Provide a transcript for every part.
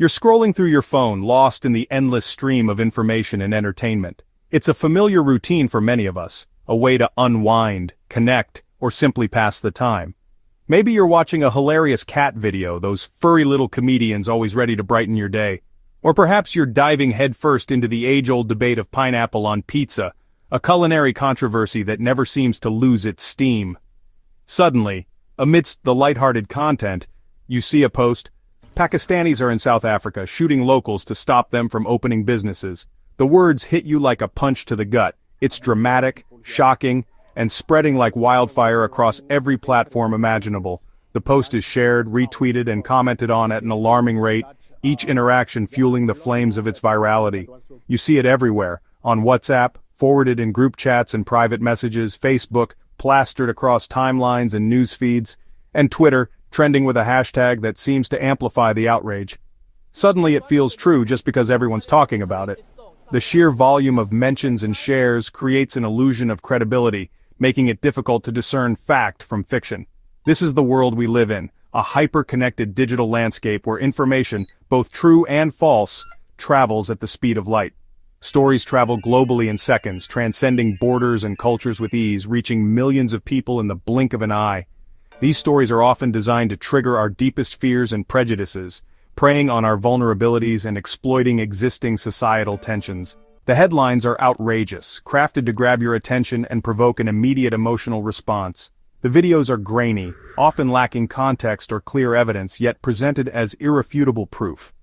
You're scrolling through your phone, lost in the endless stream of information and entertainment. It's a familiar routine for many of us, a way to unwind, connect, or simply pass the time. Maybe you're watching a hilarious cat video, those furry little comedians always ready to brighten your day. Or perhaps you're diving headfirst into the age-old debate of pineapple on pizza, a culinary controversy that never seems to lose its steam. Suddenly, amidst the lighthearted content, you see a post. Pakistanis are in South Africa shooting locals to stop them from opening businesses. The words hit you like a punch to the gut. It's dramatic, shocking, and spreading like wildfire across every platform imaginable. The post is shared, retweeted, and commented on at an alarming rate, each interaction fueling the flames of its virality. You see it everywhere, on WhatsApp, forwarded in group chats and private messages, Facebook, plastered across timelines and news feeds, and Twitter, trending with a hashtag that seems to amplify the outrage. Suddenly it feels true just because everyone's talking about it. The sheer volume of mentions and shares creates an illusion of credibility, making it difficult to discern fact from fiction. This is the world we live in, a hyper-connected digital landscape where information, both true and false, travels at the speed of light. Stories travel globally in seconds, transcending borders and cultures with ease, reaching millions of people in the blink of an eye. These stories are often designed to trigger our deepest fears and prejudices, preying on our vulnerabilities and exploiting existing societal tensions. The headlines are outrageous, crafted to grab your attention and provoke an immediate emotional response. The videos are grainy, often lacking context or clear evidence, yet presented as irrefutable proof.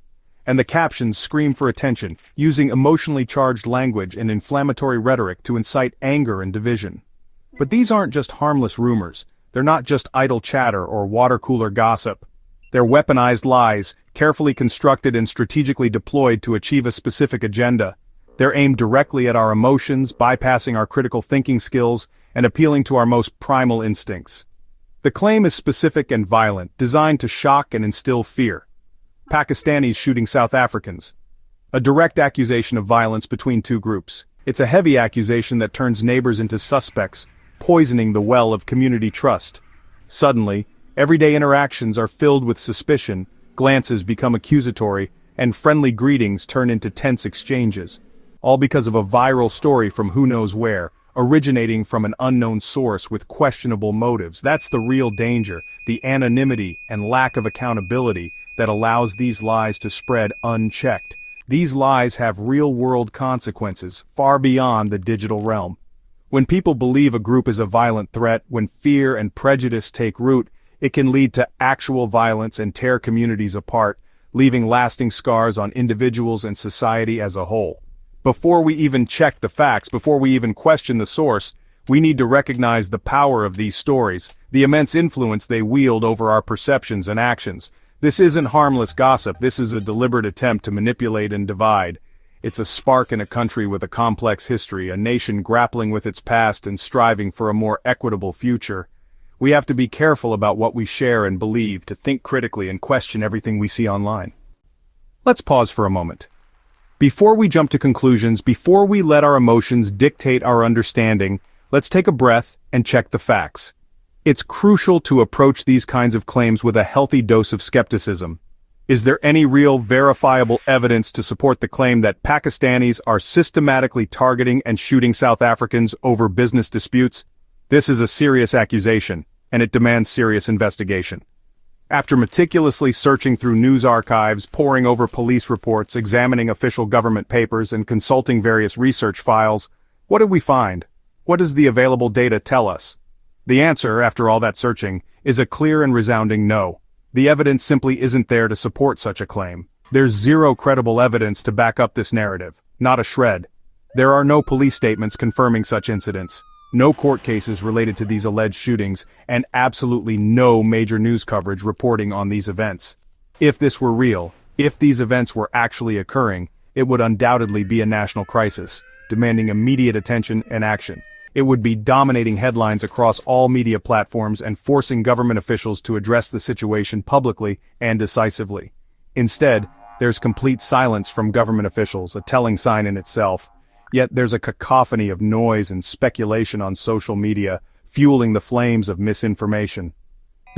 And the captions scream for attention, using emotionally charged language and inflammatory rhetoric to incite anger and division. But these aren't just harmless rumors. They're not just idle chatter or water-cooler gossip. They're weaponized lies, carefully constructed and strategically deployed to achieve a specific agenda. They're aimed directly at our emotions, bypassing our critical thinking skills, and appealing to our most primal instincts. The claim is specific and violent, designed to shock and instill fear. Pakistanis shooting South Africans. A direct accusation of violence between two groups. It's a heavy accusation that turns neighbors into suspects, poisoning the well of community trust. Suddenly, everyday interactions are filled with suspicion, glances become accusatory, and friendly greetings turn into tense exchanges. All because of a viral story from who knows where, originating from an unknown source with questionable motives. That's the real danger, the anonymity and lack of accountability that allows these lies to spread unchecked. These lies have real-world consequences, far beyond the digital realm. When people believe a group is a violent threat, when fear and prejudice take root, it can lead to actual violence and tear communities apart, leaving lasting scars on individuals and society as a whole. Before we even check the facts, before we even question the source, we need to recognize the power of these stories, the immense influence they wield over our perceptions and actions. This isn't harmless gossip, this is a deliberate attempt to manipulate and divide. It's a spark in a country with a complex history, a nation grappling with its past and striving for a more equitable future. We have to be careful about what we share and believe, to think critically and question everything we see online. Let's pause for a moment. Before we jump to conclusions, before we let our emotions dictate our understanding, let's take a breath and check the facts. It's crucial to approach these kinds of claims with a healthy dose of skepticism. Is there any real, verifiable evidence to support the claim that Pakistanis are systematically targeting and shooting South Africans over business disputes? This is a serious accusation, and it demands serious investigation. After meticulously searching through news archives, poring over police reports, examining official government papers, and consulting various research files, what did we find? What does the available data tell us? The answer, after all that searching, is a clear and resounding no. The evidence simply isn't there to support such a claim. There's zero credible evidence to back up this narrative, not a shred. There are no police statements confirming such incidents, no court cases related to these alleged shootings, and absolutely no major news coverage reporting on these events. If this were real, if these events were actually occurring, it would undoubtedly be a national crisis, demanding immediate attention and action. It would be dominating headlines across all media platforms and forcing government officials to address the situation publicly and decisively. Instead, there's complete silence from government officials, a telling sign in itself. Yet there's a cacophony of noise and speculation on social media, fueling the flames of misinformation.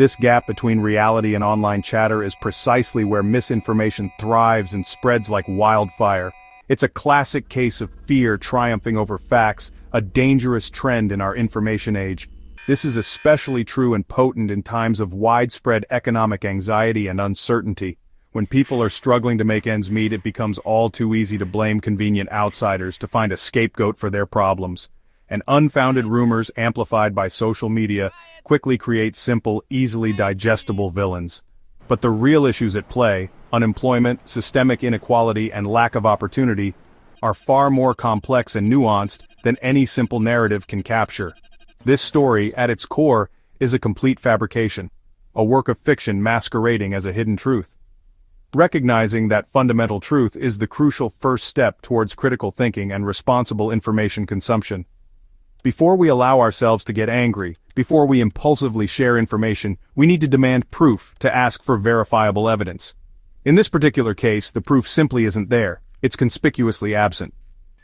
This gap between reality and online chatter is precisely where misinformation thrives and spreads like wildfire. It's a classic case of fear triumphing over facts, a dangerous trend in our information age. This is especially true and potent in times of widespread economic anxiety and uncertainty. When people are struggling to make ends meet, it becomes all too easy to blame convenient outsiders to find a scapegoat for their problems. And unfounded rumors amplified by social media quickly create simple, easily digestible villains. But the real issues at play, unemployment, systemic inequality, and lack of opportunity, are far more complex and nuanced than any simple narrative can capture. This story, at its core, is a complete fabrication, a work of fiction masquerading as a hidden truth. Recognizing that fundamental truth is the crucial first step towards critical thinking and responsible information consumption. Before we allow ourselves to get angry, before we impulsively share information, we need to demand proof, to ask for verifiable evidence. In this particular case, the proof simply isn't there, it's conspicuously absent.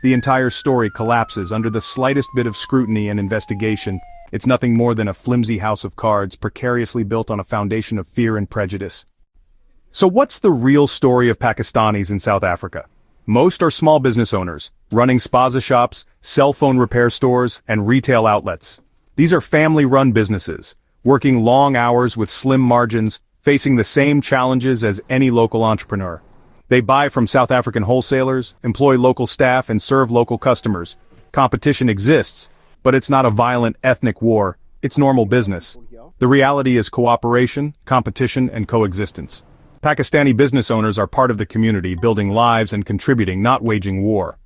The entire story collapses under the slightest bit of scrutiny and investigation. It's nothing more than a flimsy house of cards precariously built on a foundation of fear and prejudice. So what's the real story of Pakistanis in South Africa? Most are small business owners, running spaza shops, cell phone repair stores, and retail outlets. These are family-run businesses, working long hours with slim margins, facing the same challenges as any local entrepreneur. They buy from South African wholesalers, employ local staff, and serve local customers. Competition exists, but it's not a violent ethnic war, it's normal business. The reality is cooperation, competition, and coexistence. Pakistani business owners are part of the community, building lives and contributing, not waging war.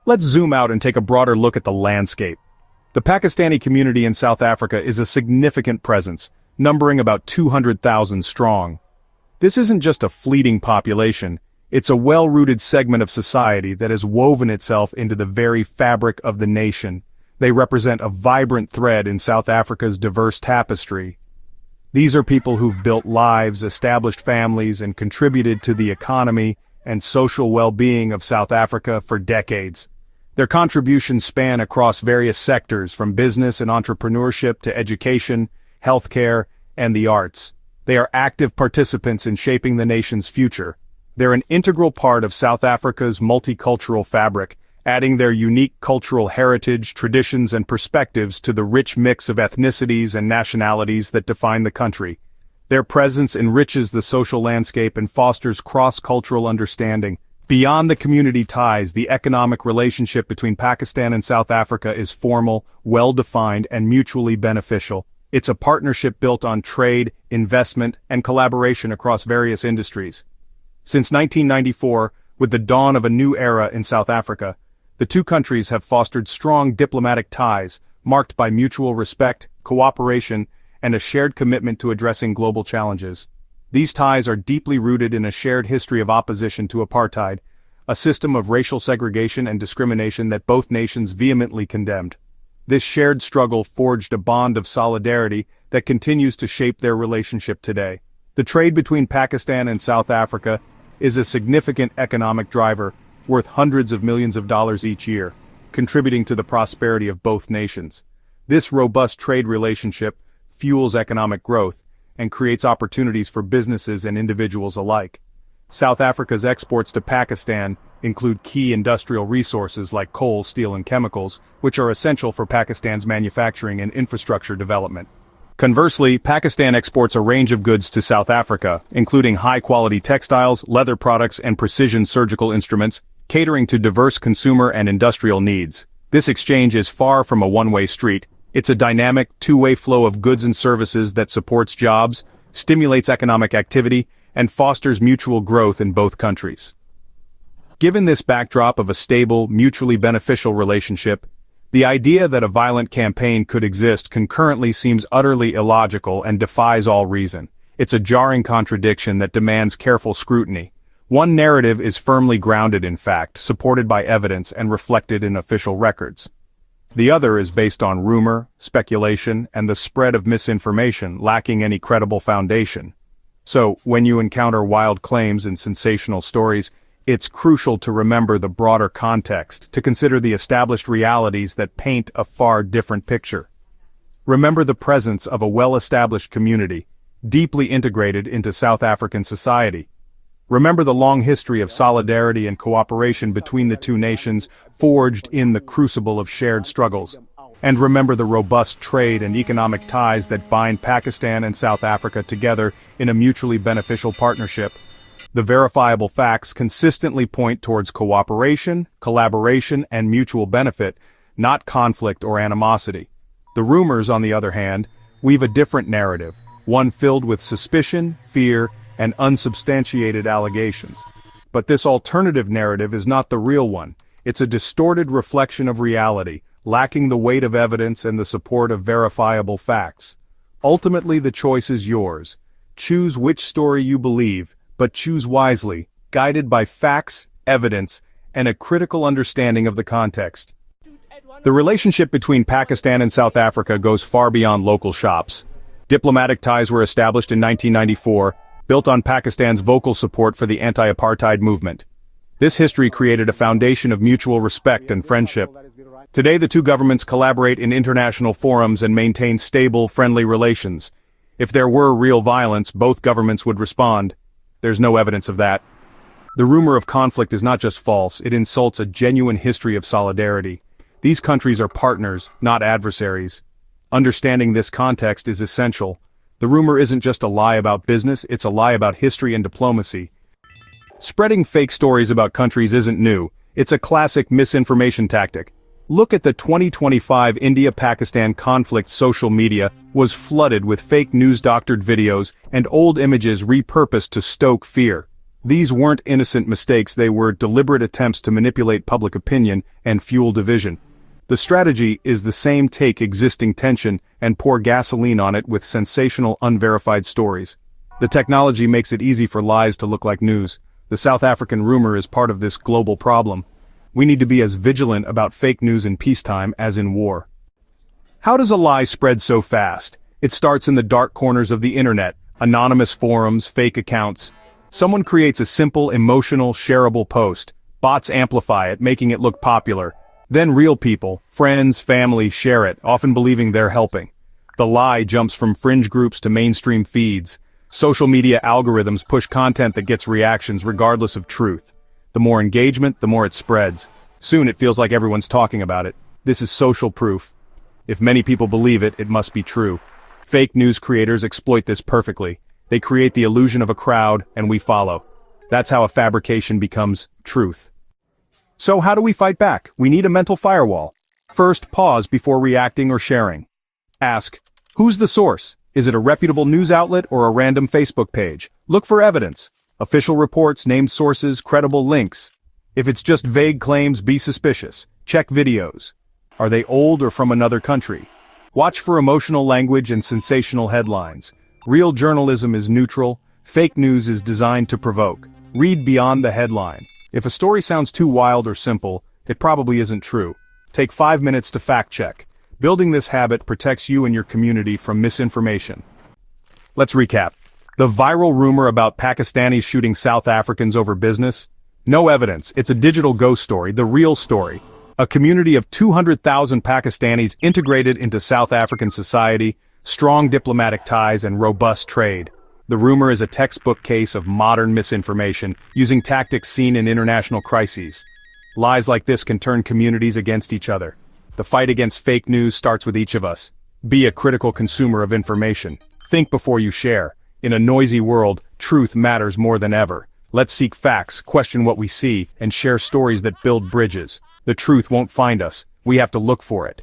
Let's zoom out and take a broader look at the landscape. The Pakistani community in South Africa is a significant presence, numbering about 200,000 strong. This isn't just a fleeting population, it's a well-rooted segment of society that has woven itself into the very fabric of the nation. They represent a vibrant thread in South Africa's diverse tapestry. These are people who've built lives, established families, and contributed to the economy and social well-being of South Africa for decades. Their contributions span across various sectors, from business and entrepreneurship to education, healthcare, and the arts. They are active participants in shaping the nation's future. They're an integral part of South Africa's multicultural fabric, adding their unique cultural heritage, traditions, and perspectives to the rich mix of ethnicities and nationalities that define the country. Their presence enriches the social landscape and fosters cross-cultural understanding. Beyond the community ties, the economic relationship between Pakistan and South Africa is formal, well-defined, and mutually beneficial. It's a partnership built on trade, investment, and collaboration across various industries. Since 1994, with the dawn of a new era in South Africa, the two countries have fostered strong diplomatic ties, marked by mutual respect, cooperation, and a shared commitment to addressing global challenges. These ties are deeply rooted in a shared history of opposition to apartheid, a system of racial segregation and discrimination that both nations vehemently condemned. This shared struggle forged a bond of solidarity that continues to shape their relationship today. The trade between Pakistan and South Africa is a significant economic driver, worth hundreds of millions of dollars each year, contributing to the prosperity of both nations. This robust trade relationship fuels economic growth and creates opportunities for businesses and individuals alike. South Africa's exports to Pakistan include key industrial resources like coal, steel, and chemicals, which are essential for Pakistan's manufacturing and infrastructure development. Conversely, Pakistan exports a range of goods to South Africa, including high-quality textiles, leather products, and precision surgical instruments, catering to diverse consumer and industrial needs. This exchange is far from a one-way street. It's a dynamic, two-way flow of goods and services that supports jobs, stimulates economic activity, and fosters mutual growth in both countries. Given this backdrop of a stable, mutually beneficial relationship, the idea that a violent campaign could exist concurrently seems utterly illogical and defies all reason. It's a jarring contradiction that demands careful scrutiny. One narrative is firmly grounded in fact, supported by evidence and reflected in official records. The other is based on rumor, speculation, and the spread of misinformation, lacking any credible foundation. So, when you encounter wild claims and sensational stories, it's crucial to remember the broader context, to consider the established realities that paint a far different picture. Remember the presence of a well-established community, deeply integrated into South African society. Remember the long history of solidarity and cooperation between the two nations, forged in the crucible of shared struggles. And remember the robust trade and economic ties that bind Pakistan and South Africa together in a mutually beneficial partnership. The verifiable facts consistently point towards cooperation, collaboration, and mutual benefit, not conflict or animosity. The rumors, on the other hand, weave a different narrative, one filled with suspicion, fear, and unsubstantiated allegations. But this alternative narrative is not the real one. It's a distorted reflection of reality, lacking the weight of evidence and the support of verifiable facts. Ultimately, the choice is yours. Choose which story you believe, but choose wisely, guided by facts, evidence, and a critical understanding of the context. The relationship between Pakistan and South Africa goes far beyond local shops. Diplomatic ties were established in 1994, built on Pakistan's vocal support for the anti-apartheid movement. This history created a foundation of mutual respect and friendship. Today the two governments collaborate in international forums and maintain stable, friendly relations. If there were real violence, both governments would respond. There's no evidence of that. The rumor of conflict is not just false, it insults a genuine history of solidarity. These countries are partners, not adversaries. Understanding this context is essential. The rumor isn't just a lie about business, it's a lie about history and diplomacy. Spreading fake stories about countries isn't new, it's a classic misinformation tactic. Look at the 2025 India-Pakistan conflict. Social media was flooded with fake news-doctored videos and old images repurposed to stoke fear. These weren't innocent mistakes, they were deliberate attempts to manipulate public opinion and fuel division. The strategy is the same: take existing tension and pour gasoline on it with sensational, unverified stories. The technology makes it easy for lies to look like news. The South African rumor is part of this global problem. We need to be as vigilant about fake news in peacetime as in war. How does a lie spread so fast? It starts in the dark corners of the internet, anonymous forums, fake accounts. Someone creates a simple, emotional, shareable post. Bots amplify it, making it look popular. Then real people, friends, family, share it, often believing they're helping. The lie jumps from fringe groups to mainstream feeds. Social media algorithms push content that gets reactions regardless of truth. The more engagement, the more it spreads. Soon it feels like everyone's talking about it. This is social proof. If many people believe it, it must be true. Fake news creators exploit this perfectly. They create the illusion of a crowd, and we follow. That's how a fabrication becomes truth. So how do we fight back? We need a mental firewall. First, pause before reacting or sharing. Ask, who's the source? Is it a reputable news outlet or a random Facebook page? Look for evidence. Official reports, named sources, credible links. If it's just vague claims, be suspicious. Check videos. Are they old or from another country? Watch for emotional language and sensational headlines. Real journalism is neutral. Fake news is designed to provoke. Read beyond the headline. If a story sounds too wild or simple, it probably isn't true. Take 5 minutes to fact-check. Building this habit protects you and your community from misinformation. Let's recap. The viral rumor about Pakistanis shooting South Africans over business? No evidence, it's a digital ghost story, the real story. A community of 200,000 Pakistanis integrated into South African society, strong diplomatic ties and robust trade. The rumor is a textbook case of modern misinformation, using tactics seen in international crises. Lies like this can turn communities against each other. The fight against fake news starts with each of us. Be a critical consumer of information. Think before you share. In a noisy world, truth matters more than ever. Let's seek facts, question what we see, and share stories that build bridges. The truth won't find us. We have to look for it.